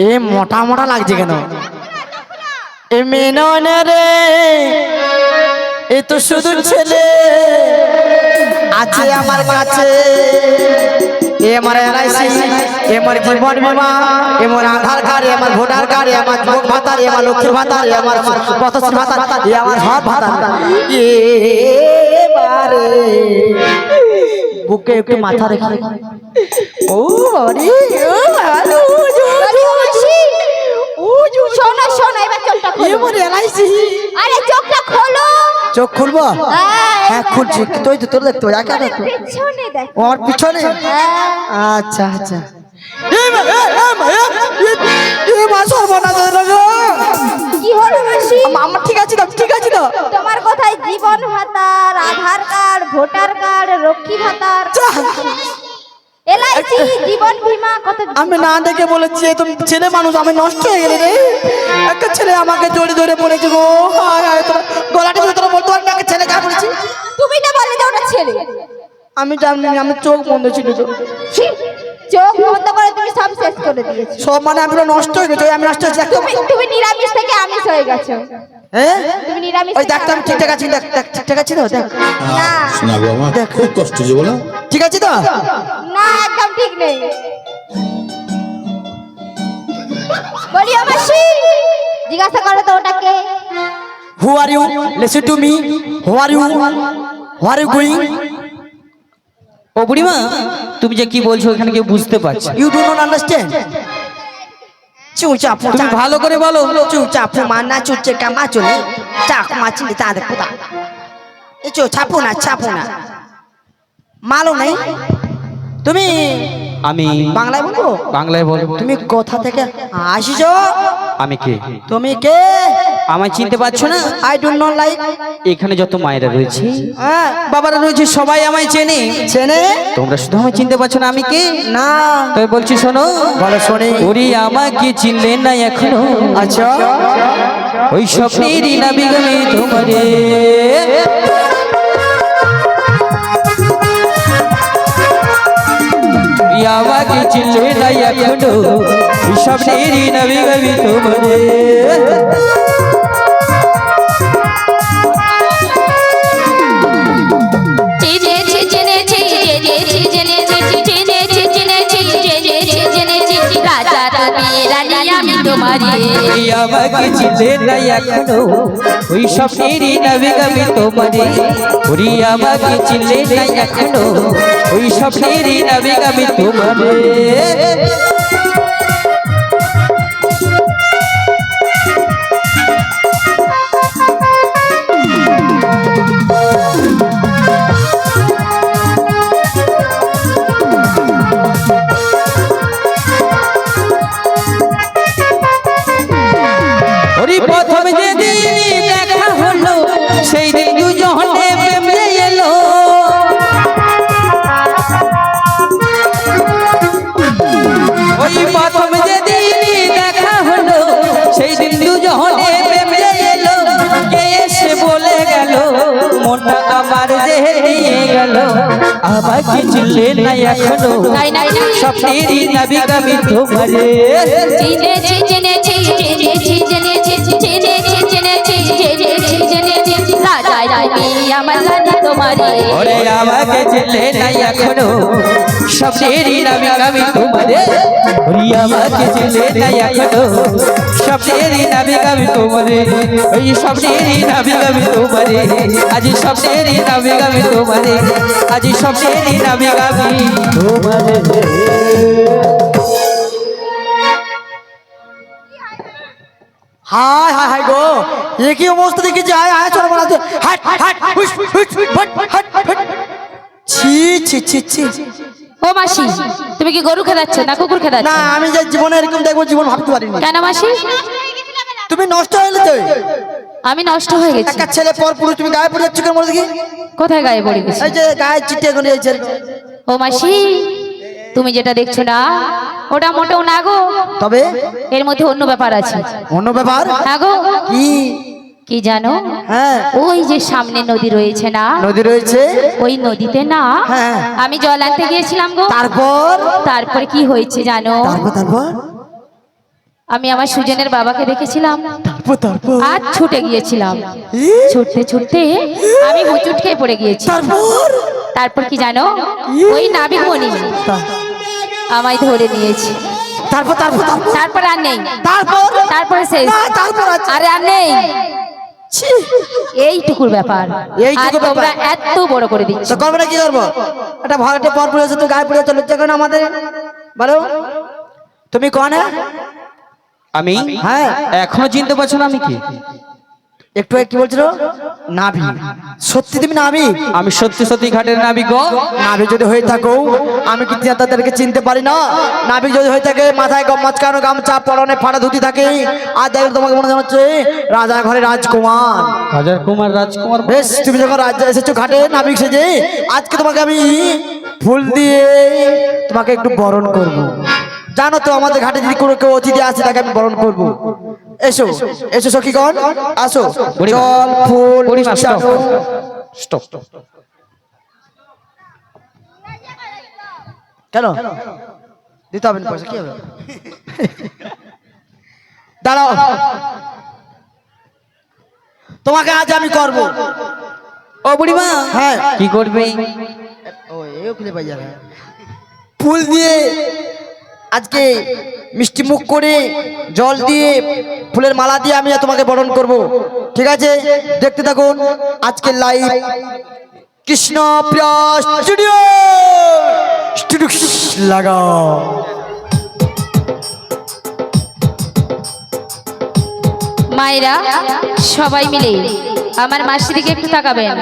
এ মোটা মোটা লাগছে কেন? এ মেননে রে, এ তো শুধু ছেলে আছে আমার কাছে। এ আমার এলআইসি, এ আমার জীবন বীমা, এ আমার আধার কার্ড, এ আমার ভোটার কার্ড, এ আমার যুবক ভাতা, এ আমার লক্ষ্মীর ভাতা, এ আমার পথশ্রী ভাতা, এ আমার সব ভাতা। এবারে বুকে একটু মাথা রেখে ও আরে ও আলো শোনো শোনো, এবার চোখটা খোলো। এবার এলআইসি। আরে চোখটা খোলো। চোখ খুলবো? হ্যাঁ খুলছি। তুই তো তোর দেখতে একা দেখতো পিছনে দেখ। ওর পিছনে? আচ্ছা আচ্ছা। কি হলো মাসি? আমার ঠিক আছে তো, ঠিক আছে তো। তোমার কোথায় জীবন ভাতার, আধার কার্ড, ভোটার কার্ড, লক্ষ্মী ভাতার, এলআইসি, জীবন বীমা কত? আমি না দেখে বলেছি তুমি ছেলে মানুষ, আমি নষ্ট হয়ে গেলে রে। একটা ছেলে আমাকে জড়ি ধরে পড়েছে গো। হায় হায়, তোর গলাটা ধরে তোরা বলতে পারবি না ছেলে যা করেছি? তুমি না বললে যে ওটা ছেলে? আমি জানি, আমি চোখ বন্ধ ছিল তো। চোখ বন্ধ করে তুমি সব শেষ করে দিয়েছো। সব মানে আমি নষ্ট হয়ে গেছি। আমি নষ্ট হয়েছি। তুমি নিরামিষ থেকে আমিষ হয়ে গেছো। হ্যাঁ তুমি নিরামিষ ওই থেকে দেখতাম আমিষ ঠিকঠাক আছি, দেখ দেখ ঠিকঠাক আছি তো, দেখ না না গো, আমার খুব কষ্ট হচ্ছে বলো। ঠিক আছে তো? না, একদম ঠিক নেই। বলিও মাসি, জিজ্ঞাসা করো তো ওটাকে। Who are you? Listen to me. Who are you? Where are you going? ও বুড়িমা, তুমি যে কি বলছো এখানে কেউ বুঝতে পারছে? You do not understand. চুপচাপ তুমি ভালো করে বলো। চুপচাপ মানা চুপচে কামা চলে চাক মাছি তাদের কোথা এ চো ছাপো না মালো নাই। তুমি আমি বাংলায় বলবো? বাংলায় বল। তুমি কোথা থেকে আসিছো? আমি কে? তুমি কে? আমায় চিনতে পারছো না? I do not like. এখানে যত মায়েরা রয়েছে, হ্যাঁ বাবারা রয়েছে, সবাই আমায় চেনে। চেনে? তোমরা শুধু আমায় চিনতে পারছো না আমি কে? না তবে বলছি শোনো। বলো শুনি। ওরে আমাকে চিনলে না এখনো, আচ্ছা ওই স্বপ্নেরই নাবিক আমি তোমারে। আমাকে চিনলে না এখনো, ওই স্বপ্নেরই নাবিক আমি তোমারে। আমাকে চিনলে না এখনো, ওই স্বপ্নেরই নাবিক আমি তোমারে। ওরে আমাকে চিনলে না এখনো, ওই স্বপ্নেরই নাবিক আমি তোমারে। প্রথম যেদিন দেখা হলো, সেই দিন দুজনে প্রেমে এলো। ওই প্রথম যেদিন দেখা হলো, সেই দিন দুজনে প্রেমে এলো। কে এসে বলে গেল, মনটা আমার যে নিয়ে গেল। আমাকে চিনলে না এখনো, স্বপ্নেরই নাবিক আমি তোমারে। ওরে আমাকে চিনলে না এখনো, স্বপ্নেরই নাবিক আমি তোমারে। ওরে আমাকে চিনলে না এখনো, স্বপ্নেরই নাবিক আমি তোমারে। ওই স্বপ্নেরই নাবিক আমি তোমারে। আজ স্বপ্নেরই নাবিক আমি তোমারে। আজ স্বপ্নেরই নাবিক আমি তোমারে। হায় হায় হায় গো, এ কি অবস্থা দেখি যায়। আয় চলো বলা হাট হাট হুস হুস হট হট হট। ছি ছি ছি ছি। ও মাসি, তুমি কি গরু খেদাচ্ছ না কুকুর খেদাচ্ছ? না, আমি যে জীবনে এরকম দেখবো জীবন ভাবতে পারিনি। কেন মাসি? তুমি নষ্ট হয়ে গেলে। আমি নষ্ট হয়ে গেছি? একটা ছেলে পর পুরুষ, তুমি গায়ে পড়ে যাচ্ছ কেন বলে দেখি? কোথায় গায়ে পড়ে গেছি? এই যে গায়ে চিটে করে যাচ্ছে। ও মাসি, তুমি যেটা দেখছো না ওটা মোটেও না গো। তবে এর মধ্যে অন্য ব্যাপার আছে। অন্য ব্যাপার? হ্যাঁ গো। কি? কি জানো? হ্যাঁ। ওই যে সামনে নদী রয়েছে না, নদী রয়েছে, ওই নদীতে না হ্যাঁ আমি জল আনতে গিয়েছিলাম গো। তারপর? তারপরে কি হয়েছে জানো? তারপর তারপর আমি আমার সুজনের বাবাকে দেখেছিলাম তারপর আর ছুটে গিয়েছিলাম। ছুটতে ছুটতে আমি হোঁচট খেয়ে পড়ে গিয়েছি। তারপর কি জানো, ওই নাবিকমণি আমায় ধরে নিয়েছে। তারপর তারপর তারপর আর নেই, তারপর তারপরে শেষ। না, তারপর আছে। আরে আর নেই, ছি, এইটুকুর ব্যাপার। এইটুকু আর তোমরা ব্যাপার। এত বড় করে দিচ্ছ। তো করবো না, কি করবো? একটা ভাড়াটে পর পড়েছে, তুই গায়ে পড়ে চলে যাবে না আমাদের। বলো তুমি কোন? আমি হ্যাঁ, এখনো চিনতে পারছো না আমি কি? একটু কি বলছিল? নাভি। সত্যি তুমি নাভি? আমি সত্যি সত্যি ঘাটের নাবিক গো। নাভি যদি হয়ে থাকো, আমি কি তাদেরকে চিনতে পারি না? নাভি যদি হয়ে থাকে, মাথায় মাঝখানো গামছা, পরনে ফাটা ধুতি থাকে, আর দেখো তোমাকে মনে হচ্ছে রাজা ঘরে রাজকুমার। রাজার কুমার রাজকুমার। বেশ, তুমি যখন রাজ্যে এসেছো ঘাটে নাবিক সেজে, আজকে তোমাকে আমি ফুল দিয়ে তোমাকে একটু বরণ করব। জানো তো আমাদের ঘাটে যদি কোনো কেউ অতিথি আসে তাকে আমি বরণ করব। এসো এসো সখীগণ, আসো। জল ফুল বুড়িমা, মিষ্টান্ন। স্টপ। কেন দিতে হবে না পয়সা? কি হবে? দাঁড়াও, তোমাকে আজ আমি করব। ও বুড়িমা, হ্যাঁ, কি করবে? ও এও খুলে পাই যাবে। ফুল দিয়ে আজকে মিষ্টি মুখ করে, জল দিয়ে, ফুলের মালা দিয়ে আমি তোমাকে বরণ করব। ঠিক আছে, দেখতে থাকুন আজকের লাইভ কৃষ্ণ প্রিয় স্টুডিও। স্টুডিও লাগাও। মায়েরা সবাই মিলে আমার মাসির দিকে একটু তাকাবেন।